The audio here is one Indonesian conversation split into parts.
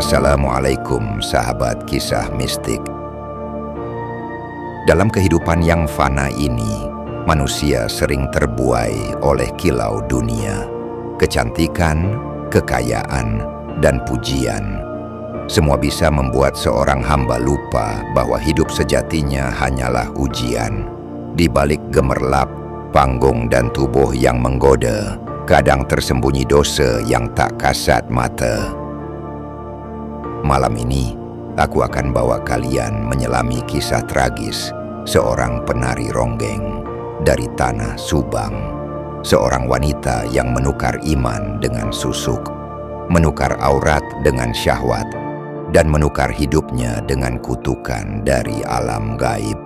Assalamualaikum sahabat kisah mistik. Dalam kehidupan yang fana ini, manusia sering terbuai oleh kilau dunia, kecantikan, kekayaan, dan pujian. Semua bisa membuat seorang hamba lupa bahwa hidup sejatinya hanyalah ujian. Di balik gemerlap, panggung, dan tubuh yang menggoda, kadang tersembunyi dosa yang tak kasat mata. Malam ini, aku akan bawa kalian menyelami kisah tragis seorang penari ronggeng dari tanah Subang. Seorang wanita yang menukar iman dengan susuk, menukar aurat dengan syahwat, dan menukar hidupnya dengan kutukan dari alam gaib.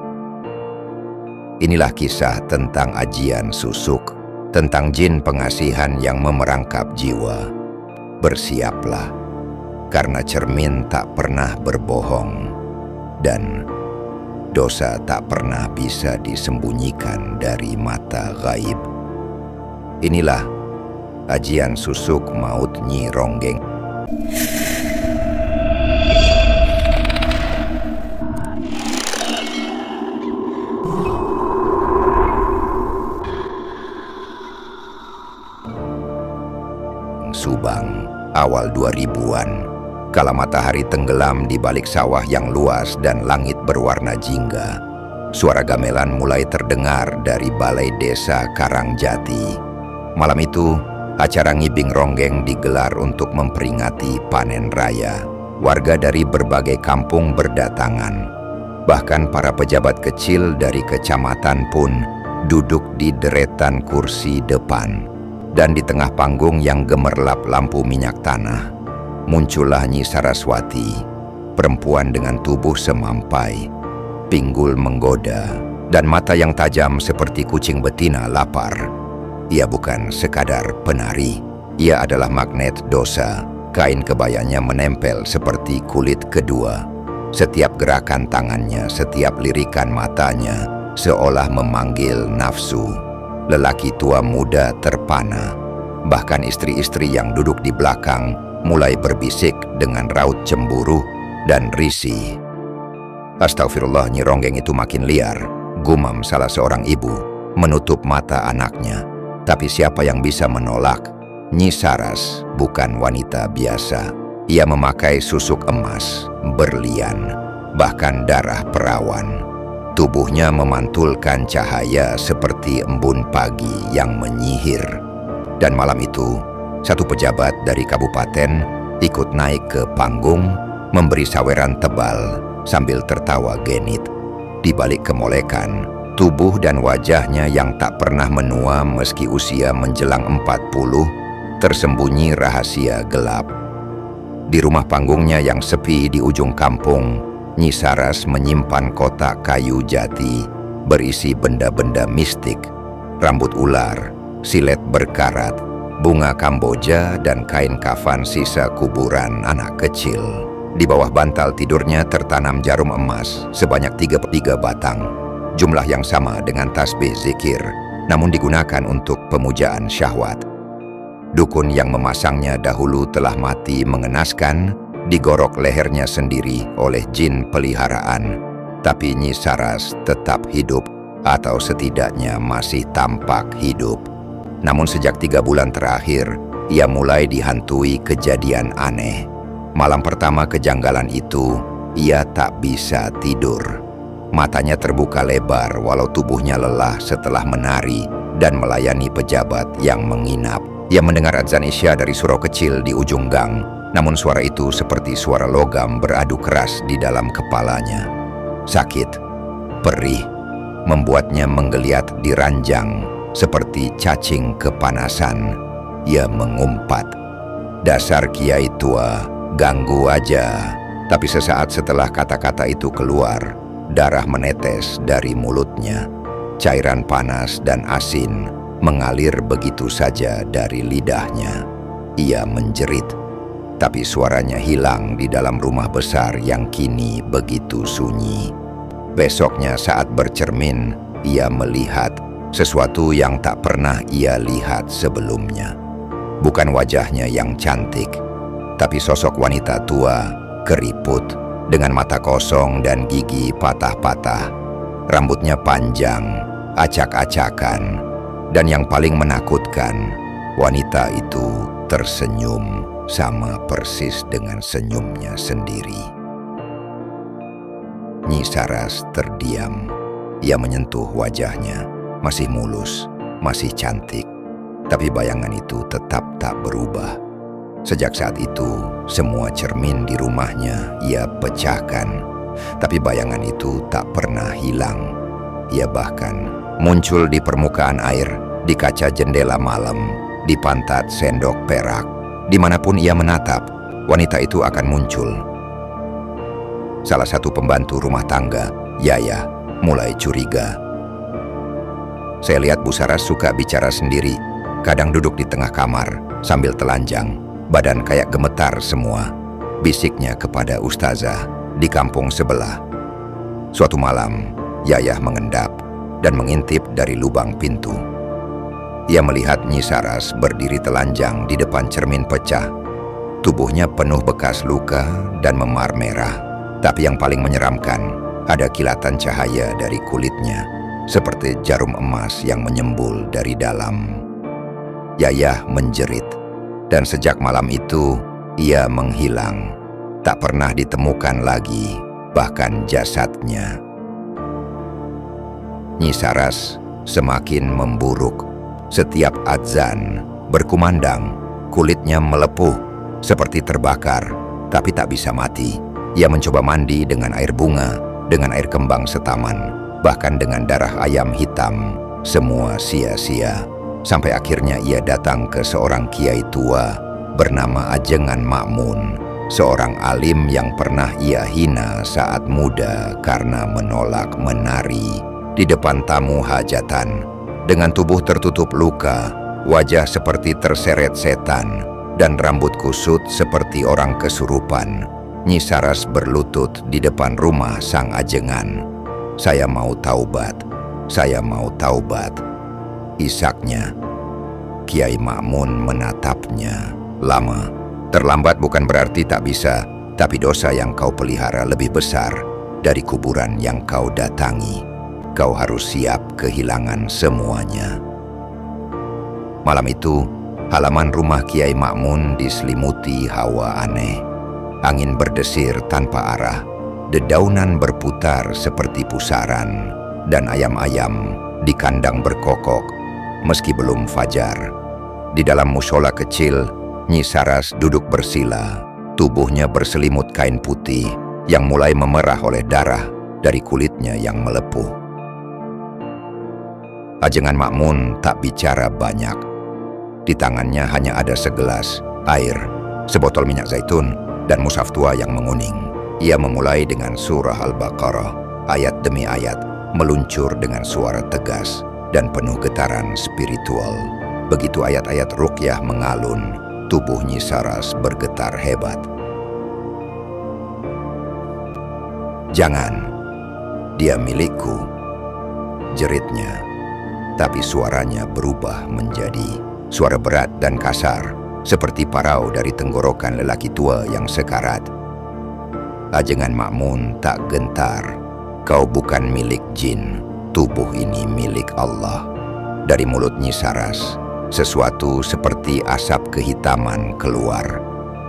Inilah kisah tentang ajian susuk, tentang jin pengasihan yang memerangkap jiwa. Bersiaplah, karena cermin tak pernah berbohong, dan dosa tak pernah bisa disembunyikan dari mata gaib. Inilah ajian susuk maut Nyi Ronggeng. Subang, awal 2000-an. Kala matahari tenggelam di balik sawah yang luas dan langit berwarna jingga, suara gamelan mulai terdengar dari balai desa Karangjati. Malam itu, acara ngibing ronggeng digelar untuk memperingati panen raya. Warga dari berbagai kampung berdatangan. Bahkan para pejabat kecil dari kecamatan pun duduk di deretan kursi depan. Dan di tengah panggung yang gemerlap lampu minyak tanah, muncullah Nyi Saraswati, perempuan dengan tubuh semampai, pinggul menggoda, dan mata yang tajam seperti kucing betina lapar. Ia bukan sekadar penari, ia adalah magnet dosa. Kain kebayanya menempel seperti kulit kedua. Setiap gerakan tangannya, setiap lirikan matanya, seolah memanggil nafsu. Lelaki tua muda terpana, bahkan istri-istri yang duduk di belakang mulai berbisik dengan raut cemburu dan risih. Astagfirullah, Nyi Ronggeng itu makin liar, gumam salah seorang ibu, menutup mata anaknya. Tapi siapa yang bisa menolak? Nyi Saras bukan wanita biasa. Ia memakai susuk emas, berlian, bahkan darah perawan. Tubuhnya memantulkan cahaya seperti embun pagi yang menyihir. Dan malam itu, satu pejabat dari kabupaten ikut naik ke panggung, memberi saweran tebal sambil tertawa genit. Di balik kemolekan, tubuh dan wajahnya yang tak pernah menua meski usia menjelang 40, tersembunyi rahasia gelap. Di rumah panggungnya yang sepi di ujung kampung, Nyi Saras menyimpan kotak kayu jati berisi benda-benda mistik, rambut ular, silet berkarat, bunga kamboja, dan kain kafan sisa kuburan anak kecil. Di bawah bantal tidurnya tertanam jarum emas sebanyak 33 batang, jumlah yang sama dengan tasbih zikir, namun digunakan untuk pemujaan syahwat. Dukun yang memasangnya dahulu telah mati mengenaskan, digorok lehernya sendiri oleh jin peliharaan. Tapi Nyi Saras tetap hidup, atau setidaknya masih tampak hidup. Namun sejak 3 bulan terakhir, ia mulai dihantui kejadian aneh. Malam pertama kejanggalan itu, ia tak bisa tidur. Matanya terbuka lebar walau tubuhnya lelah setelah menari dan melayani pejabat yang menginap. Ia mendengar adzan Isya dari surau kecil di ujung gang. Namun suara itu seperti suara logam beradu keras di dalam kepalanya. Sakit, perih, membuatnya menggeliat di ranjang seperti cacing kepanasan. Ia mengumpat, "Dasar kiai tua, ganggu aja." Tapi sesaat setelah kata-kata itu keluar, darah menetes dari mulutnya. Cairan panas dan asin mengalir begitu saja dari lidahnya. Ia menjerit. Tapi suaranya hilang di dalam rumah besar yang kini begitu sunyi. Besoknya saat bercermin, ia melihat sesuatu yang tak pernah ia lihat sebelumnya. Bukan wajahnya yang cantik, Tapi sosok wanita tua, keriput, dengan mata kosong dan gigi patah-patah. Rambutnya panjang, acak-acakan, dan yang paling menakutkan, wanita itu tersenyum sama persis dengan senyumnya sendiri. Nyi Saras terdiam. Ia menyentuh wajahnya, masih mulus, masih cantik, tapi bayangan itu tetap tak berubah. Sejak saat itu, semua cermin di rumahnya ia pecahkan, tapi bayangan itu tak pernah hilang. Ia bahkan muncul di permukaan air, di kaca jendela malam, di pantat sendok perak. Dimanapun ia menatap, wanita itu akan muncul. Salah satu pembantu rumah tangga, Yaya, mulai curiga. Saya lihat Bu Saras suka bicara sendiri, kadang duduk di tengah kamar sambil telanjang, badan kayak gemetar semua, bisiknya kepada ustazah di kampung sebelah. Suatu malam, Yayah mengendap dan mengintip dari lubang pintu. Ia melihat Nyi Saras berdiri telanjang di depan cermin pecah. Tubuhnya penuh bekas luka dan memar merah, tapi yang paling menyeramkan, ada kilatan cahaya dari kulitnya, seperti jarum emas yang menyembul dari dalam. Yayah menjerit, dan sejak malam itu ia menghilang. Tak pernah ditemukan lagi, bahkan jasadnya. Nyi Saras semakin memburuk. Setiap adzan berkumandang, kulitnya melepuh seperti terbakar, tapi tak bisa mati. Ia mencoba mandi dengan air bunga, dengan air kembang setaman, bahkan dengan darah ayam hitam. Semua sia-sia. Sampai akhirnya ia datang ke seorang kiai tua bernama Ajengan Makmun, seorang alim yang pernah ia hina saat muda karena menolak menari di depan tamu hajatan. Dengan tubuh tertutup luka, wajah seperti terseret setan, dan rambut kusut seperti orang kesurupan, Nyi Saras berlutut di depan rumah sang ajengan. "Saya mau taubat, saya mau taubat," isaknya. Kiai Makmun menatapnya lama. "Terlambat bukan berarti tak bisa, tapi dosa yang kau pelihara lebih besar dari kuburan yang kau datangi. Kau harus siap kehilangan semuanya." Malam itu, halaman rumah Kiai Makmun diselimuti hawa aneh. Angin berdesir tanpa arah, dedaunan berputar seperti pusaran, dan ayam-ayam di kandang berkokok meski belum fajar. Di dalam musola kecil, Nyi Saras duduk bersila, tubuhnya berselimut kain putih yang mulai memerah oleh darah dari kulitnya yang melepuh. Ajengan Makmun tak bicara banyak. Di tangannya hanya ada segelas air, sebotol minyak zaitun, dan mushaf tua yang menguning. Ia memulai dengan surah Al-Baqarah, ayat demi ayat, meluncur dengan suara tegas dan penuh getaran spiritual. Begitu ayat-ayat ruqyah mengalun, tubuh Nyi Saras bergetar hebat. "Jangan, dia milikku," jeritnya. Tapi suaranya berubah menjadi suara berat dan kasar, seperti parau dari tenggorokan lelaki tua yang sekarat. Ajengan Makmun tak gentar. "Kau bukan milik jin, tubuh ini milik Allah." Dari mulut Nyi Saras, sesuatu seperti asap kehitaman keluar,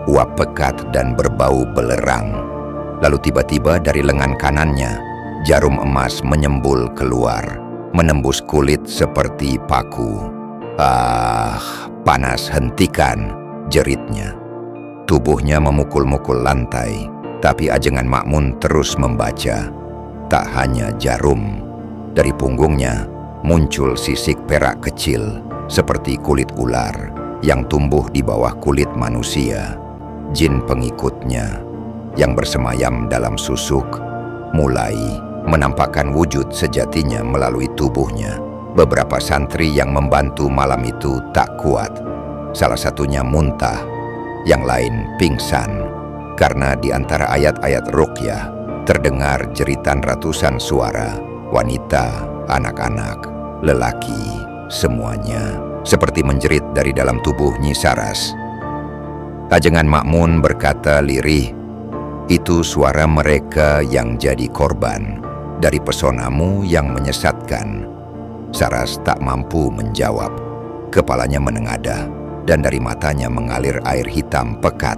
uap pekat dan berbau belerang. Lalu tiba-tiba dari lengan kanannya, jarum emas menyembul keluar, menembus kulit seperti paku. "Ah, panas, hentikan!" jeritnya. Tubuhnya memukul-mukul lantai, tapi Ajengan Makmun terus membaca. Tak hanya jarum, dari punggungnya muncul sisik perak kecil seperti kulit ular yang tumbuh di bawah kulit manusia. Jin pengikutnya yang bersemayam dalam susuk mulai menampakkan wujud sejatinya melalui tubuhnya. Beberapa santri yang membantu malam itu tak kuat. Salah satunya muntah, yang lain pingsan, karena di antara ayat-ayat ruqyah terdengar jeritan ratusan suara, wanita, anak-anak, lelaki, semuanya seperti menjerit dari dalam tubuh Nyi Saras. Ajengan Makmun berkata lirih, "Itu suara mereka yang jadi korban dari pesonamu yang menyesatkan." Saras tak mampu menjawab. Kepalanya menengadah dan dari matanya mengalir air hitam pekat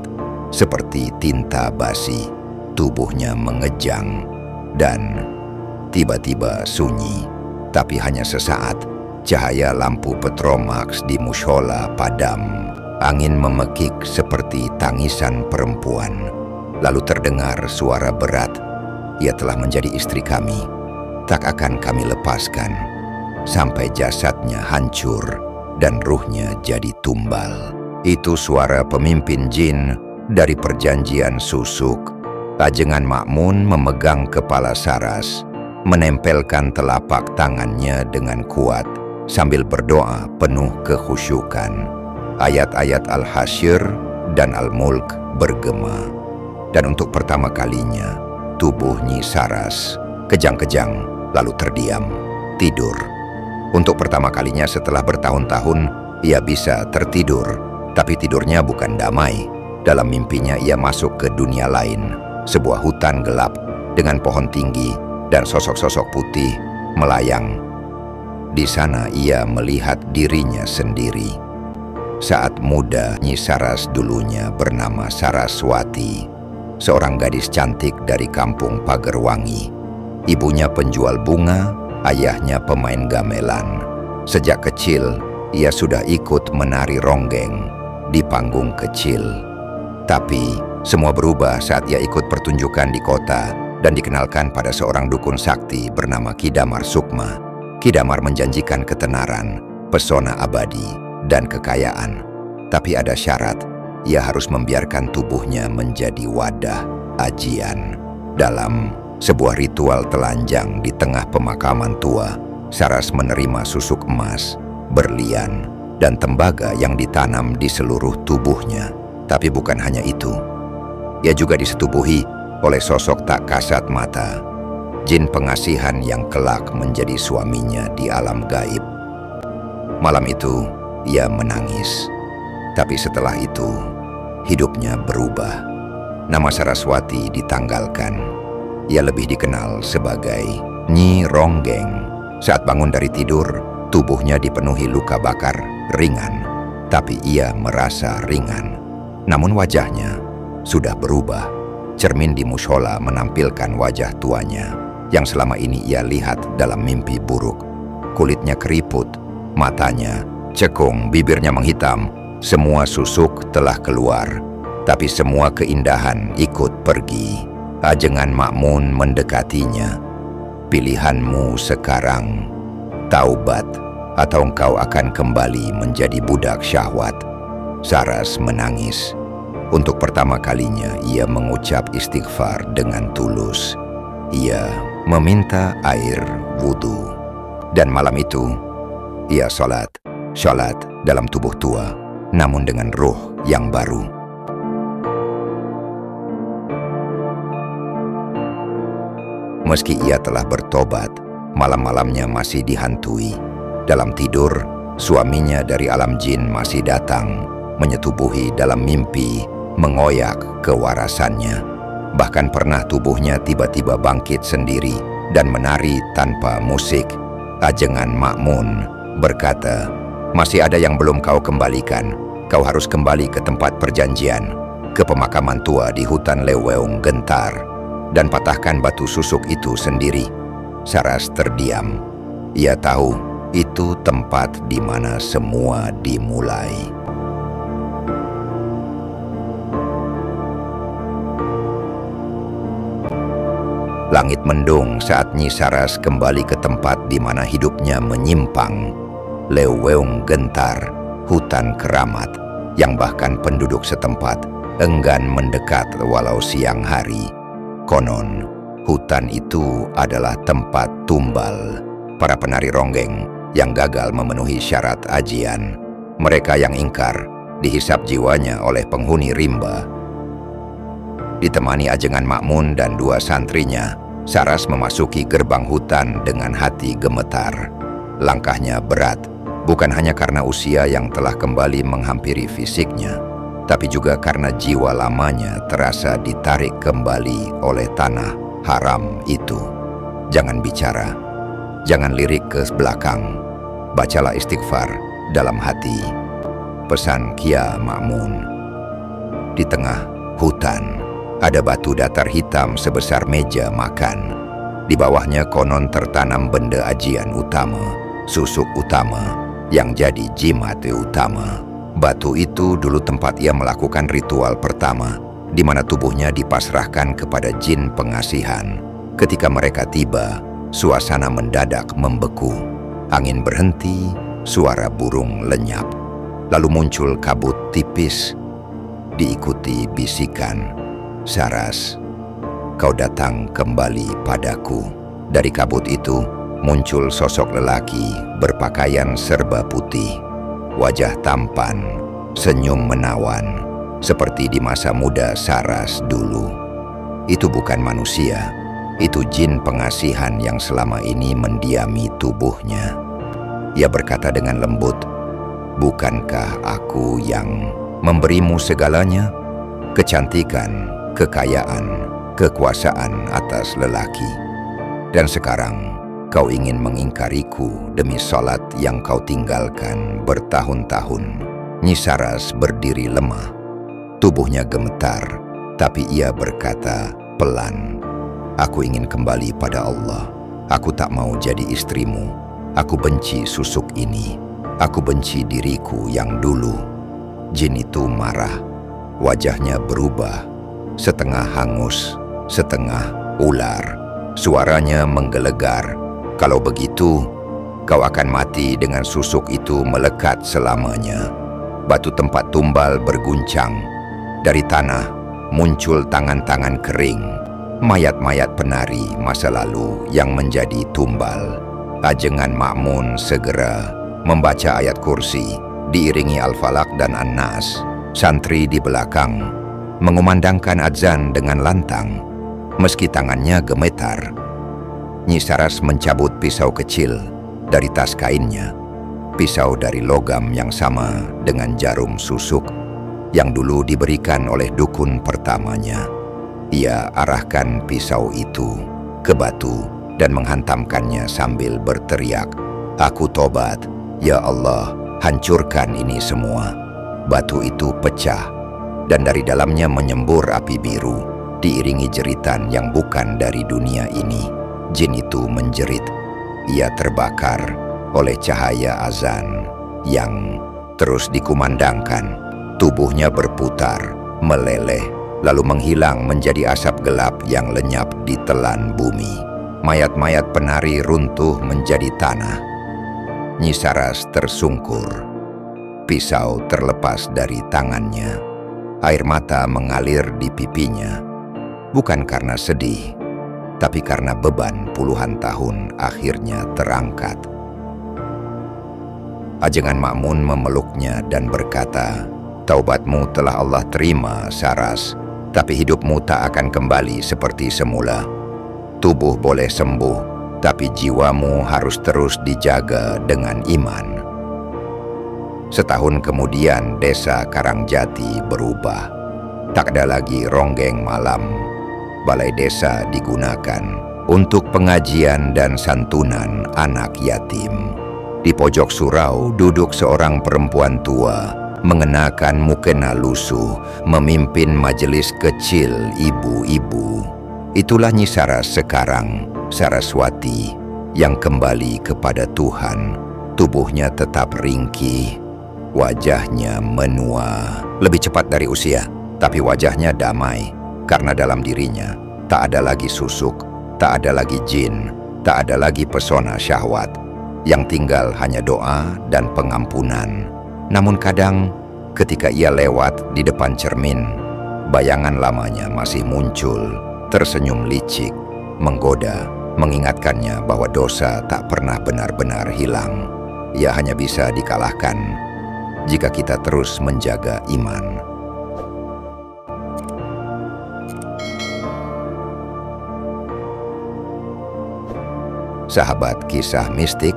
seperti tinta basi. Tubuhnya mengejang dan tiba-tiba sunyi. Tapi hanya sesaat, cahaya lampu petromax di mushola padam. Angin memekik seperti tangisan perempuan. Lalu terdengar suara berat, "Ia telah menjadi istri kami. Tak akan kami lepaskan sampai jasadnya hancur dan ruhnya jadi tumbal." Itu suara pemimpin jin dari perjanjian susuk. Ajengan Makmun memegang kepala Saras, menempelkan telapak tangannya dengan kuat sambil berdoa penuh kekhusyukan. Ayat-ayat Al-Hasyr dan Al-Mulk bergema. Dan untuk pertama kalinya, tubuh Nyi Saras kejang-kejang lalu terdiam, tidur. Untuk pertama kalinya setelah bertahun-tahun, ia bisa tertidur. Tapi tidurnya bukan damai. Dalam mimpinya ia masuk ke dunia lain, sebuah hutan gelap dengan pohon tinggi dan sosok-sosok putih melayang. Di sana ia melihat dirinya sendiri. Saat muda, Nyi Saras dulunya bernama Saraswati, seorang gadis cantik dari kampung Pagerwangi. Ibunya penjual bunga, ayahnya pemain gamelan. Sejak kecil, ia sudah ikut menari ronggeng di panggung kecil. Tapi semua berubah saat ia ikut pertunjukan di kota dan dikenalkan pada seorang dukun sakti bernama Ki Damar Sukma. Ki Damar menjanjikan ketenaran, pesona abadi, dan kekayaan. Tapi ada syarat, ia harus membiarkan tubuhnya menjadi wadah ajian. Dalam sebuah ritual telanjang di tengah pemakaman tua, Saras menerima susuk emas, berlian, dan tembaga yang ditanam di seluruh tubuhnya. Tapi bukan hanya itu, ia juga disetubuhi oleh sosok tak kasat mata, jin pengasihan yang kelak menjadi suaminya di alam gaib. Malam itu, ia menangis. Tapi setelah itu, hidupnya berubah. Nama Saraswati ditanggalkan. Ia lebih dikenal sebagai Nyi Ronggeng. Saat bangun dari tidur, tubuhnya dipenuhi luka bakar ringan. Tapi ia merasa ringan. Namun wajahnya sudah berubah. Cermin di mushola menampilkan wajah tuanya yang selama ini ia lihat dalam mimpi buruk. Kulitnya keriput, matanya cekung, bibirnya menghitam. Semua susuk telah keluar, tapi semua keindahan ikut pergi. Ajengan Makmun mendekatinya. "Pilihanmu sekarang, taubat atau engkau akan kembali menjadi budak syahwat." Saras menangis. Untuk pertama kalinya ia mengucap istighfar dengan tulus. Ia meminta air wudhu. Dan malam itu, ia sholat dalam tubuh tua, namun dengan ruh yang baru. Meski ia telah bertobat, malam-malamnya masih dihantui. Dalam tidur, suaminya dari alam jin masih datang, menyetubuhi dalam mimpi, mengoyak kewarasannya. Bahkan pernah tubuhnya tiba-tiba bangkit sendiri dan menari tanpa musik. Ajengan Makmun berkata, "Masih ada yang belum kau kembalikan. Kau harus kembali ke tempat perjanjian, ke pemakaman tua di hutan Leweung Gentar, dan patahkan batu susuk itu sendiri." Saras terdiam. Ia tahu itu tempat di mana semua dimulai. Langit mendung saat Nyi Saras kembali ke tempat di mana hidupnya menyimpang. Leweung Gentar, hutan keramat, yang bahkan penduduk setempat enggan mendekat walau siang hari. Konon, hutan itu adalah tempat tumbal para penari ronggeng yang gagal memenuhi syarat ajian. Mereka yang ingkar dihisap jiwanya oleh penghuni rimba. Ditemani ajengan Makmun dan dua santrinya, Saras memasuki gerbang hutan dengan hati gemetar. Langkahnya berat, bukan hanya karena usia yang telah kembali menghampiri fisiknya, tapi juga karena jiwa lamanya terasa ditarik kembali oleh tanah haram itu. Jangan bicara, jangan lirik ke belakang, bacalah istighfar dalam hati. Pesan Kia Ma'mun. Di tengah hutan ada batu datar hitam sebesar meja makan. Di bawahnya konon tertanam benda ajian utama, susuk utama, yang jadi jimat utama. Batu itu dulu tempat ia melakukan ritual pertama, di mana tubuhnya dipasrahkan kepada jin pengasihan. Ketika mereka tiba, suasana mendadak membeku. Angin berhenti, suara burung lenyap. Lalu muncul kabut tipis, diikuti bisikan, "Saras, kau datang kembali padaku." Dari kabut itu muncul sosok lelaki berpakaian serba putih, wajah tampan, senyum menawan, seperti di masa muda Saras dulu. Itu bukan manusia, itu jin pengasihan yang selama ini mendiami tubuhnya. Ia berkata dengan lembut, "Bukankah aku yang memberimu segalanya? Kecantikan, kekayaan, kekuasaan atas lelaki. Dan sekarang kau ingin mengingkariku demi salat yang kau tinggalkan bertahun-tahun." Nyi Saras berdiri lemah. Tubuhnya gemetar, tapi ia berkata pelan, "Aku ingin kembali pada Allah. Aku tak mau jadi istrimu. Aku benci susuk ini. Aku benci diriku yang dulu." Jin itu marah. Wajahnya berubah, setengah hangus, setengah ular. Suaranya menggelegar, "Kalau begitu, kau akan mati dengan susuk itu melekat selamanya." Batu tempat tumbal berguncang. Dari tanah muncul tangan-tangan kering, mayat-mayat penari masa lalu yang menjadi tumbal. Ajengan Ma'mun segera membaca ayat kursi, diiringi Al-Falaq dan An-Nas. Santri di belakang mengumandangkan azan dengan lantang, meski tangannya gemetar. Nyi Saras mencabut pisau kecil dari tas kainnya, pisau dari logam yang sama dengan jarum susuk yang dulu diberikan oleh dukun pertamanya. Ia arahkan pisau itu ke batu dan menghantamkannya sambil berteriak, "Aku tobat, ya Allah, hancurkan ini semua." Batu itu pecah, dan dari dalamnya menyembur api biru, diiringi jeritan yang bukan dari dunia ini. Jin itu menjerit. Ia terbakar oleh cahaya azan yang terus dikumandangkan. Tubuhnya berputar, meleleh, lalu menghilang menjadi asap gelap yang lenyap di telan bumi. Mayat-mayat penari runtuh menjadi tanah. Nyi Saras tersungkur. Pisau terlepas dari tangannya. Air mata mengalir di pipinya. Bukan karena sedih, tapi karena beban puluhan tahun akhirnya terangkat. Ajengan Ma'mun memeluknya dan berkata, "Taubatmu telah Allah terima, Saras, tapi hidupmu tak akan kembali seperti semula. Tubuh boleh sembuh, tapi jiwamu harus terus dijaga dengan iman." Setahun kemudian desa Karangjati berubah. Tak ada lagi ronggeng malam. Balai desa digunakan untuk pengajian dan santunan anak yatim. Di pojok surau duduk seorang perempuan tua, mengenakan mukena lusuh, memimpin majelis kecil ibu-ibu. Itulah Nyi Saras sekarang, Saraswati, yang kembali kepada Tuhan. Tubuhnya tetap ringkih, wajahnya menua, lebih cepat dari usia, tapi wajahnya damai, karena dalam dirinya tak ada lagi susuk, tak ada lagi jin, tak ada lagi pesona syahwat. Yang tinggal hanya doa dan pengampunan. Namun kadang ketika ia lewat di depan cermin, bayangan lamanya masih muncul, tersenyum licik, menggoda, mengingatkannya bahwa dosa tak pernah benar-benar hilang. Ia hanya bisa dikalahkan jika kita terus menjaga iman. Sahabat kisah mistik,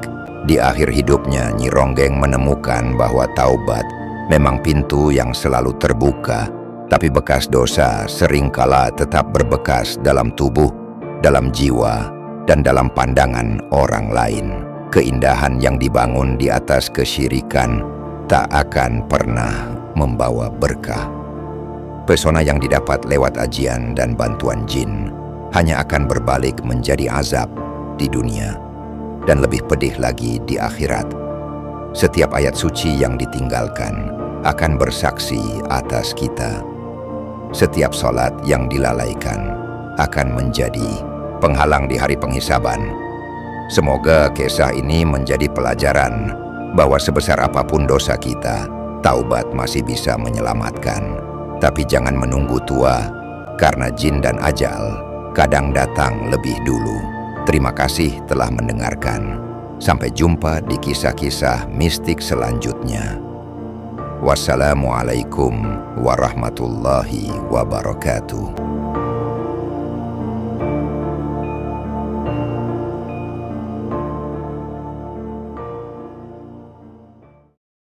di akhir hidupnya Nyi Ronggeng menemukan bahwa taubat memang pintu yang selalu terbuka, tapi bekas dosa seringkala tetap berbekas dalam tubuh, dalam jiwa, dan dalam pandangan orang lain. Keindahan yang dibangun di atas kesyirikan tak akan pernah membawa berkah. Pesona yang didapat lewat ajian dan bantuan jin hanya akan berbalik menjadi azab di dunia dan lebih pedih lagi di akhirat. Setiap ayat suci yang ditinggalkan akan bersaksi atas kita. Setiap sholat yang dilalaikan akan menjadi penghalang di hari penghisaban. Semoga kisah ini menjadi pelajaran bahwa sebesar apapun dosa kita, taubat masih bisa menyelamatkan. Tapi jangan menunggu tua, karena jin dan ajal kadang datang lebih dulu. Terima kasih telah mendengarkan. Sampai jumpa di kisah-kisah mistik selanjutnya. Wassalamualaikum warahmatullahi wabarakatuh.